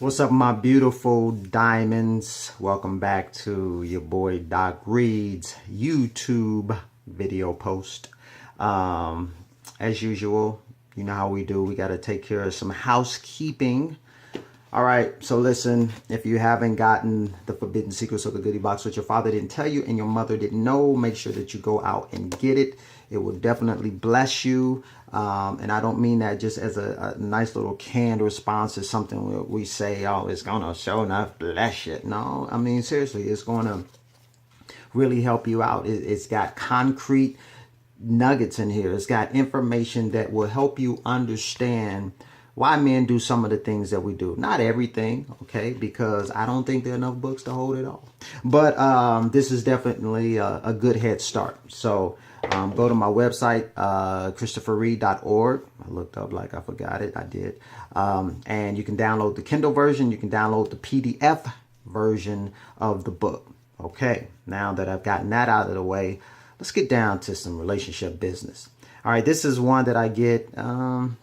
What's up, my beautiful diamonds? Welcome back to your boy Doc Reid's YouTube video post. As usual, you know how we do. We got to take care of some housekeeping. All right, so listen, if you haven't gotten the Forbidden Secrets of the Goodie Box, which your father didn't tell you and your mother didn't know, make sure that you go out and get it. It will definitely bless you. And I don't mean that just as a nice little canned response to something we say, oh, it's going to show enough bless you. No, I mean, seriously, it's going to really help you out. It's got concrete nuggets in here. It's got information that will help you understand why men do some of the things that we do. Not everything, okay, because I don't think there are enough books to hold it all. But this is definitely a good head start. So go to my website, christopherreid.org. I looked up like I forgot it. I did. And you can download the Kindle version. You can download the PDF version of the book. Okay, now that I've gotten that out of the way, let's get down to some relationship business. All right, this is one that I get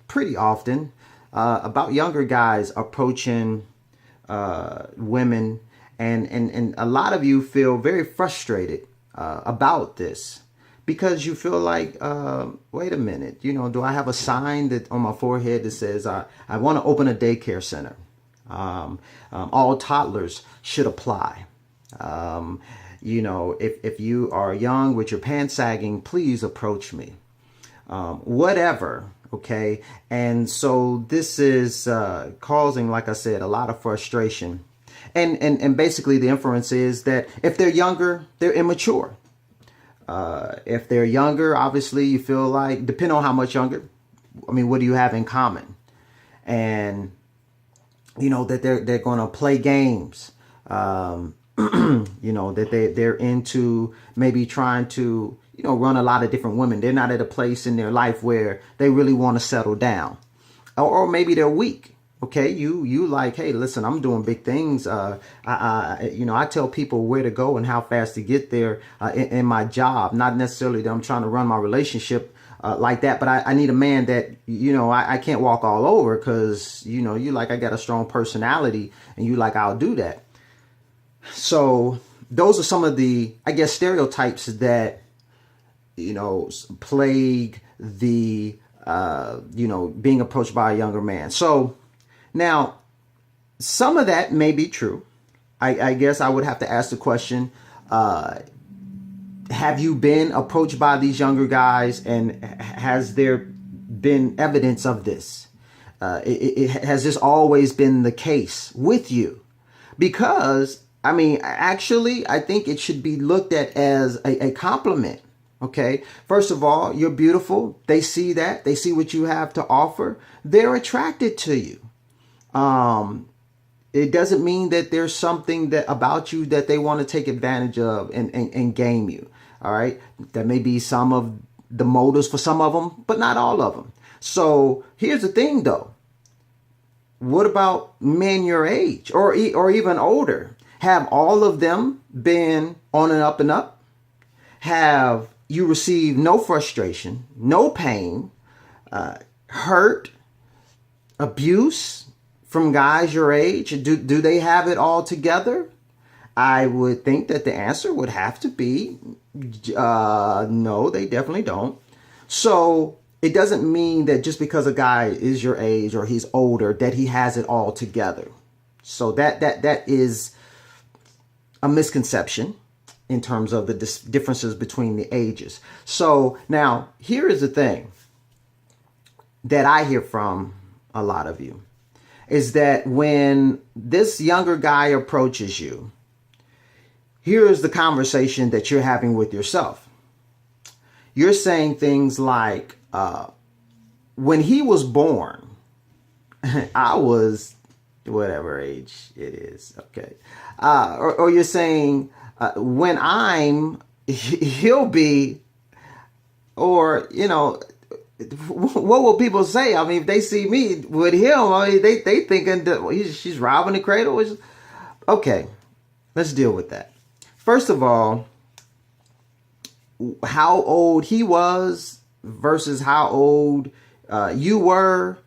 pretty often. About younger guys approaching women, and a lot of you feel very frustrated about this because you feel like, wait a minute, you know, do I have a sign that on my forehead that says I want to open a daycare center? All toddlers should apply. You know, if you are young with your pants sagging, please approach me. Whatever. Okay. And so this is causing, like I said, a lot of frustration. And basically the inference is that if they're younger, they're immature. If they're younger, obviously you feel like, depending on how much younger, I mean, what do you have in common? And, you know, that they're going to play games. You know, that they're into maybe trying to, you know, run a lot of different women. They're not at a place in their life where they really want to settle down, or maybe they're weak. Okay, you like, hey, listen, I'm doing big things. You know, I tell people where to go and how fast to get there in my job. Not necessarily that I'm trying to run my relationship like that, but I need a man that, you know, I can't walk all over because, you know, you like, I got a strong personality and you like, I'll do that. So those are some of the, I guess, stereotypes that, you know, plague the, you know, being approached by a younger man. So now some of that may be true. I guess I would have to ask the question, have you been approached by these younger guys, and has there been evidence of this? Has this always been the case with you? Because I mean, actually, I think it should be looked at as a compliment. Okay. First of all, you're beautiful. They see that. They see what you have to offer. They're attracted to you. It doesn't mean that there's something that about you that they want to take advantage of and game you. All right. There may be some of the motives for some of them, but not all of them. So here's the thing, though. What about men your age or even older? Have all of them been on and up and up? Have you received no frustration, no pain, hurt, abuse from guys your age? Do they have it all together? I would think that the answer would have to be no, they definitely don't. So it doesn't mean that just because a guy is your age or he's older that he has it all together. So that is a misconception in terms of the differences between the ages. So now here is the thing that I hear from a lot of you is that when this younger guy approaches you, here is the conversation that you're having with yourself. You're saying things like, when he was born, I was whatever age it is. Okay. Or you're saying, when he'll be, or, you know, what will people say? I mean, if they see me with him, I mean, they thinking that she's robbing the cradle. Okay. Let's deal with that. First of all, how old he was versus how old you were,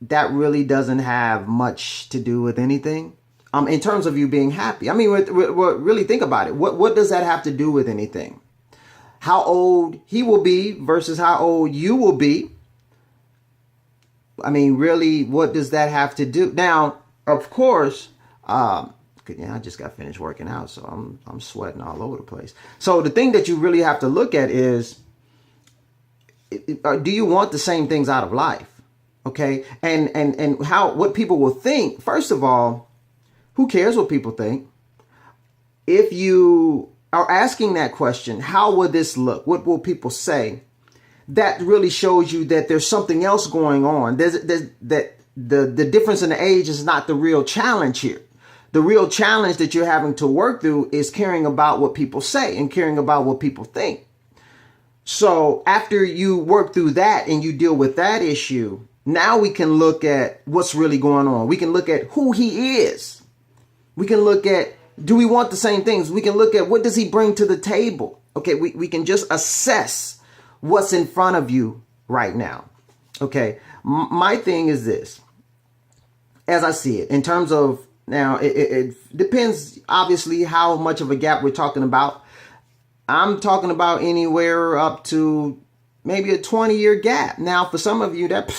that really doesn't have much to do with anything. In terms of you being happy. I mean, really think about it. What does that have to do with anything? How old he will be versus how old you will be. I mean, really, what does that have to do? Now, of course, I just got finished working out, so I'm sweating all over the place. So the thing that you really have to look at is, do you want the same things out of life? Okay, and what people will think. First of all, who cares what people think? If you are asking that question, how will this look? What will people say? That really shows you that there's something else going on. That the difference in the age is not the real challenge here. The real challenge that you're having to work through is caring about what people say and caring about what people think. So after you work through that and you deal with that issue, now we can look at what's really going on. We can look at who he is. We can look at, do we want the same things? We can look at, what does he bring to the table? Okay, we can just assess what's in front of you right now. Okay, my thing is this, as I see it, in terms of, now it depends obviously how much of a gap we're talking about. I'm talking about anywhere up to maybe a 20-year gap. Now, for some of you, that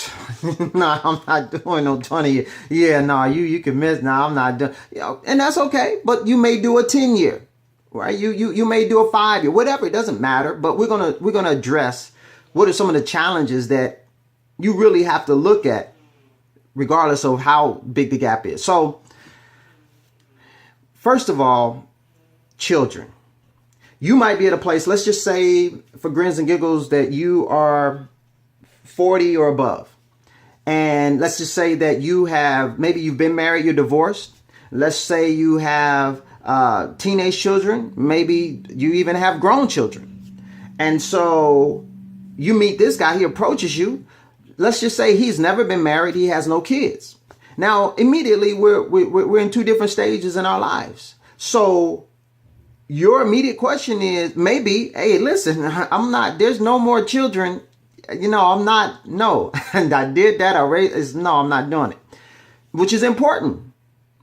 no, I'm not doing no 20 year. Yeah, no, you can miss. No, I'm not doing. You know, and that's okay. But you may do a 10-year, right? You may do a 5-year, whatever. It doesn't matter. But we're gonna address what are some of the challenges that you really have to look at, regardless of how big the gap is. So, first of all, children. You might be at a place, let's just say for grins and giggles, that you are 40 or above. And let's just say that you have, maybe you've been married, you're divorced. Let's say you have teenage children. Maybe you even have grown children. And so you meet this guy, he approaches you. Let's just say he's never been married. He has no kids. Now, immediately we're in two different stages in our lives. So your immediate question is maybe, hey, listen, there's no more children. You know, no, and I did that already. No, I'm not doing it, which is important,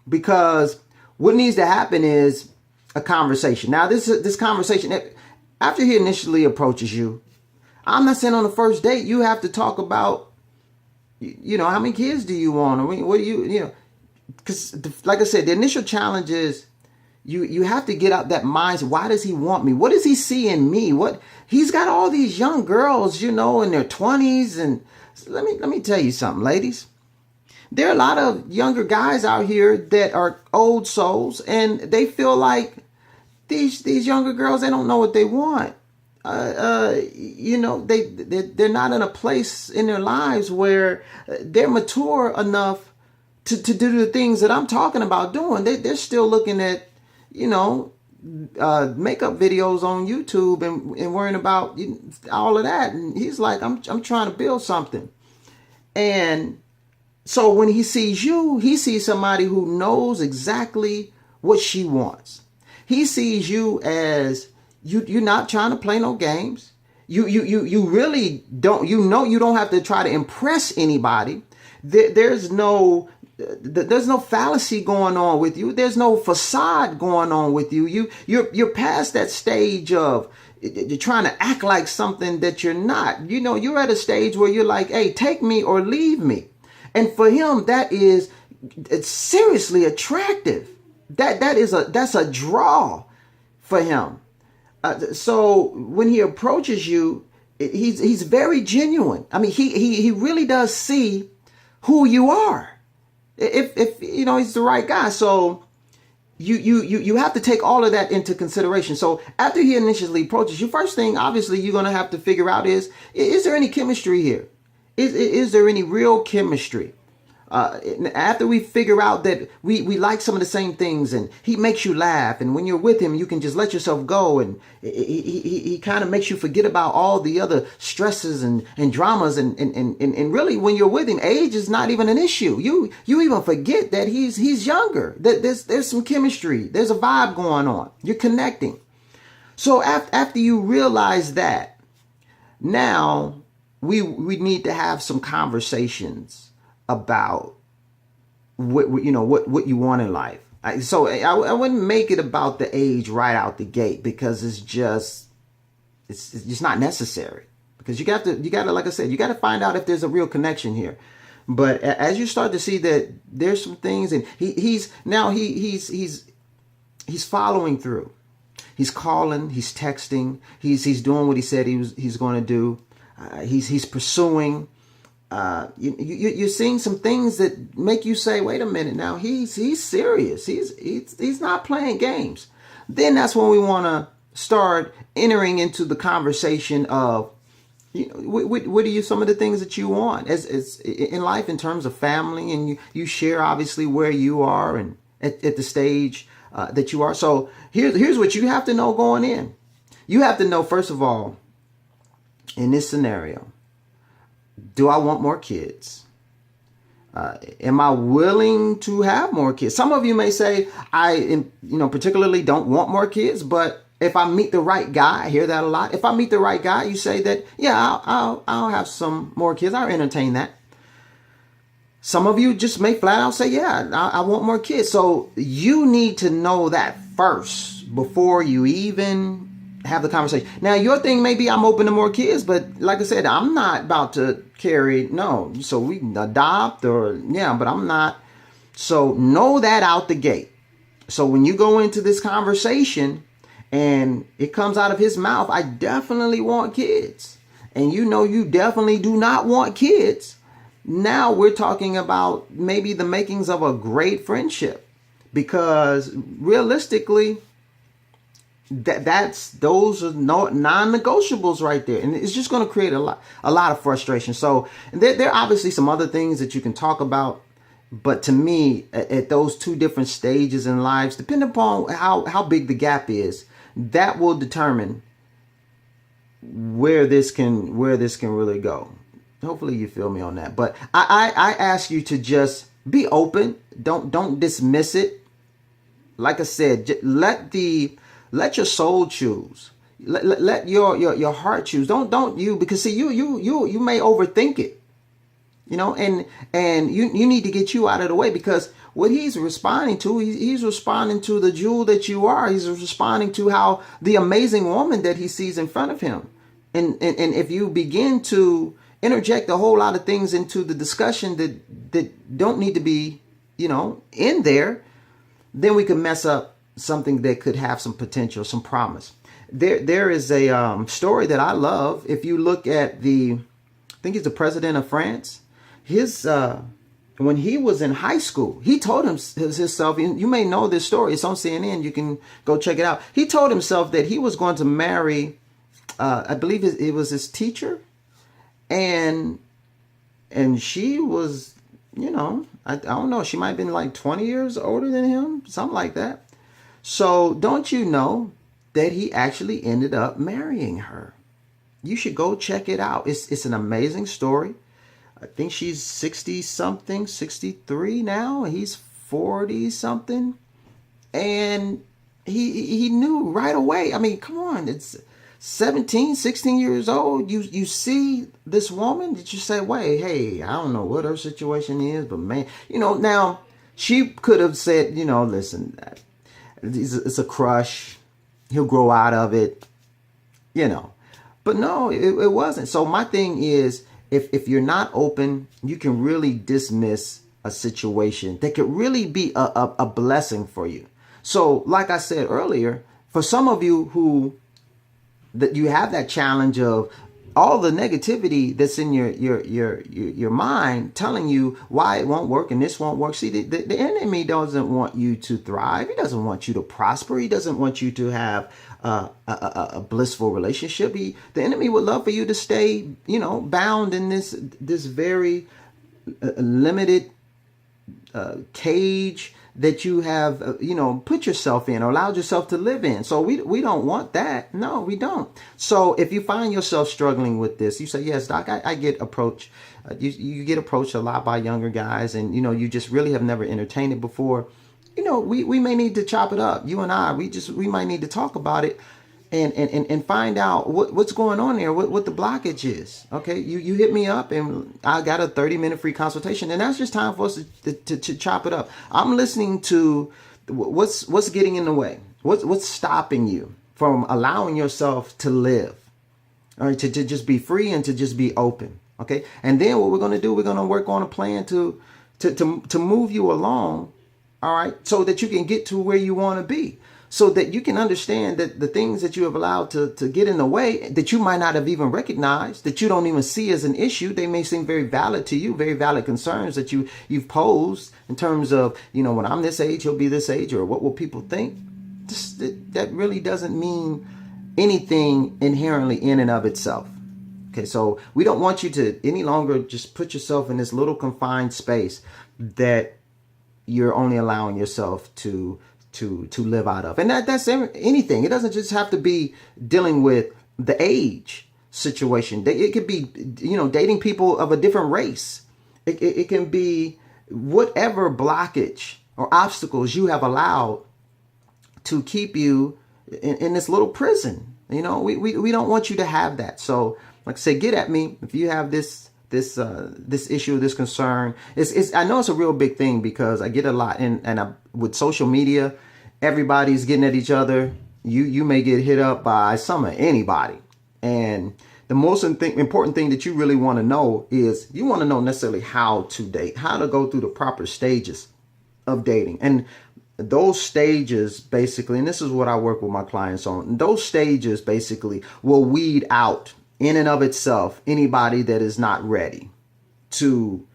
because what needs to happen is a conversation. Now, this conversation, after he initially approaches you, I'm not saying on the first date, you have to talk about, you know, how many kids do you want? Or what do you know, because like I said, the initial challenge is, you have to get out that mindset. Why does he want me? What does he see in me? What he's got all these young girls, you know, in their 20s. And let me tell you something, ladies. There are a lot of younger guys out here that are old souls, and they feel like these younger girls, they don't know what they want. You know, they're not in a place in their lives where they're mature enough to do the things that I'm talking about doing. They're still looking at, you know, makeup videos on YouTube and worrying about all of that. And he's like, I'm trying to build something. And so when he sees you, he sees somebody who knows exactly what she wants. He sees you as you're not trying to play no games. You really don't, you know, you don't have to try to impress anybody. There's no fallacy going on with you. There's no facade going on with you. You're past that stage of you're trying to act like something that you're not. You know, you're at a stage where you're like, hey, take me or leave me. And for him, it's seriously attractive. That's a draw for him. So when he approaches you, he's very genuine. I mean, he really does see who you are. If you know, he's the right guy. So you have to take all of that into consideration. So after he initially approaches you, first thing obviously you're going to have to figure out is there any chemistry here? Is there any real chemistry? After we figure out that we like some of the same things, and he makes you laugh, and when you're with him, you can just let yourself go, and he kind of makes you forget about all the other stresses and dramas, and really when you're with him, age is not even an issue. You even forget that he's younger, that there's some chemistry, there's a vibe going on, you're connecting. So after you realize that, now we need to have some conversations about what you want in life. I wouldn't make it about the age right out the gate, because it's just not necessary. Because you got to, like I said, you got to find out if there's a real connection here. But as you start to see that there's some things, and he's following through. He's calling, he's texting, he's doing what he said he's going to do. He's pursuing. You're seeing some things that make you say, wait a minute, now he's serious. He's not playing games. Then that's when we want to start entering into the conversation of, what are some of the things that you want as in life in terms of family, and you share obviously where you are and at the stage that you are. So here's what you have to know going in. You have to know, first of all, in this scenario, do I want more kids? Am I willing to have more kids? Some of you may say, I particularly don't want more kids, but if I meet the right guy, I hear that a lot. If I meet the right guy, you say that, yeah, I'll have some more kids. I'll entertain that. Some of you just may flat out say, yeah, I want more kids. So you need to know that first before you even have the conversation. Now, your thing may be, I'm open to more kids, but like I said, I'm not about to carry, no. So we adopt but I'm not. So know that out the gate. So when you go into this conversation and it comes out of his mouth, I definitely want kids, and you definitely do not want kids, now we're talking about maybe the makings of a great friendship, because realistically, those are non-negotiables right there, and it's just going to create a lot of frustration. So there are obviously some other things that you can talk about, but to me, at those two different stages in lives, depending upon how big the gap is, that will determine where this can really go. Hopefully you feel me on that. But I ask you to just be open. Don't dismiss it. Like I said, let your soul choose. Let your heart choose. Don't you, because see, you may overthink it. And you need to get you out of the way, because what he's responding to, he's responding to the jewel that you are. He's responding to how the amazing woman that he sees in front of him. And if you begin to interject a whole lot of things into the discussion that don't need to be, in there, then we can mess up something that could have some potential, some promise. There is a story that I love. If you look at I think he's the president of France. His when he was in high school, he told himself, you may know this story, it's on CNN, you can go check it out. He told himself that he was going to marry, I believe it was his teacher, and she was, I don't know, she might have been like 20 years older than him, something like that. So don't you know that he actually ended up marrying her? You should go check it out. It's an amazing story. I think she's 60-something, 63 now. He's 40-something. And he knew right away. I mean, come on. It's 17, 16 years old. You see this woman that you say, wait, hey, I don't know what her situation is, but man, now she could have said, listen, it's a crush. He'll grow out of it, But no, it wasn't. So my thing is, if you're not open, you can really dismiss a situation that could really be a blessing for you. So like I said earlier, for some of you that you have that challenge of all the negativity that's in your mind telling you why it won't work and this won't work. See, the enemy doesn't want you to thrive. He doesn't want you to prosper. He doesn't want you to have a blissful relationship. The enemy would love for you to stay, bound in this very limited cage that you have, put yourself in or allowed yourself to live in. So we don't want that. No, we don't. So if you find yourself struggling with this, you say, yes, Doc, I get approached. You get approached a lot by younger guys, and, you just really have never entertained it before. We may need to chop it up. You and I, we might need to talk about it. and find out what's going on there, what the blockage is. Okay, you hit me up and I got a 30-minute free consultation, and that's just time for us to chop it up. I'm listening to what's getting in the way, what's stopping you from allowing yourself to live, all right, to just be free and to just be open. Okay, and then what we're going to do, we're going to work on a plan to move you along, all right, so that you can get to where you want to be, so that you can understand that the things that you have allowed to get in the way, that you might not have even recognized, that you don't even see as an issue. They may seem very valid to you, very valid concerns that you've posed in terms of, when I'm this age, he'll be this age, or what will people think? That really doesn't mean anything inherently in and of itself. Okay, so we don't want you to any longer just put yourself in this little confined space that you're only allowing yourself to live out of. And that's anything. It doesn't just have to be dealing with the age situation. It could be, dating people of a different race. It can be whatever blockage or obstacles you have allowed to keep you in this little prison. We don't want you to have that. So, like I say, get at me if you have this issue, this concern. I know it's a real big thing because I get a lot, and with social media, everybody's getting at each other. You may get hit up by some of anybody, and the most important thing that you really want to know is you want to know necessarily how to date, how to go through the proper stages of dating, and those stages basically, and this is what I work with my clients on. Those stages basically will weed out, in and of itself, anybody that is not ready to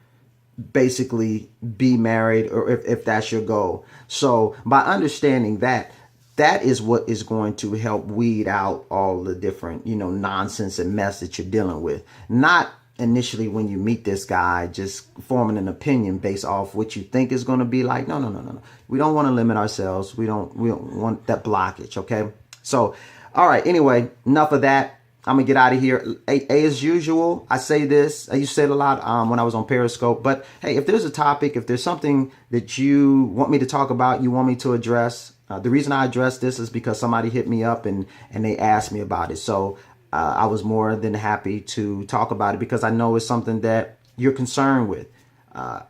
basically be married, or if that's your goal. So by understanding that is what is going to help weed out all the different, nonsense and mess that you're dealing with. Not initially when you meet this guy, just forming an opinion based off what you think is going to be like. No. We don't want to limit ourselves. We don't want that blockage. Okay. So, all right. Anyway, enough of that. I'm gonna get out of here. As usual, I say this. I used to say it a lot when I was on Periscope. But hey, if there's a topic, if there's something that you want me to talk about, you want me to address, the reason I address this is because somebody hit me up and they asked me about it. So I was more than happy to talk about it because I know it's something that you're concerned with.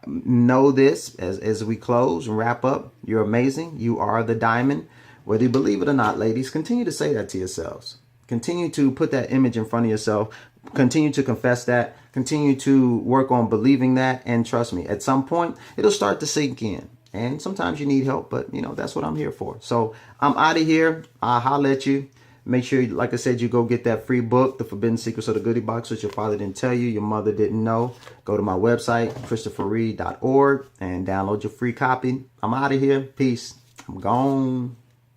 Know this as we close and wrap up. You're amazing. You are the diamond. Whether you believe it or not, ladies, continue to say that to yourselves. Continue to put that image in front of yourself. Continue to confess that. Continue to work on believing that. And trust me, at some point, it'll start to sink in. And sometimes you need help, but that's what I'm here for. So I'm out of here. I'll holler at you. Make sure, like I said, you go get that free book, The Forbidden Secrets of the Goodie Box, which your father didn't tell you, your mother didn't know. Go to my website, ChristopherReid.org, and download your free copy. I'm out of here. Peace. I'm gone.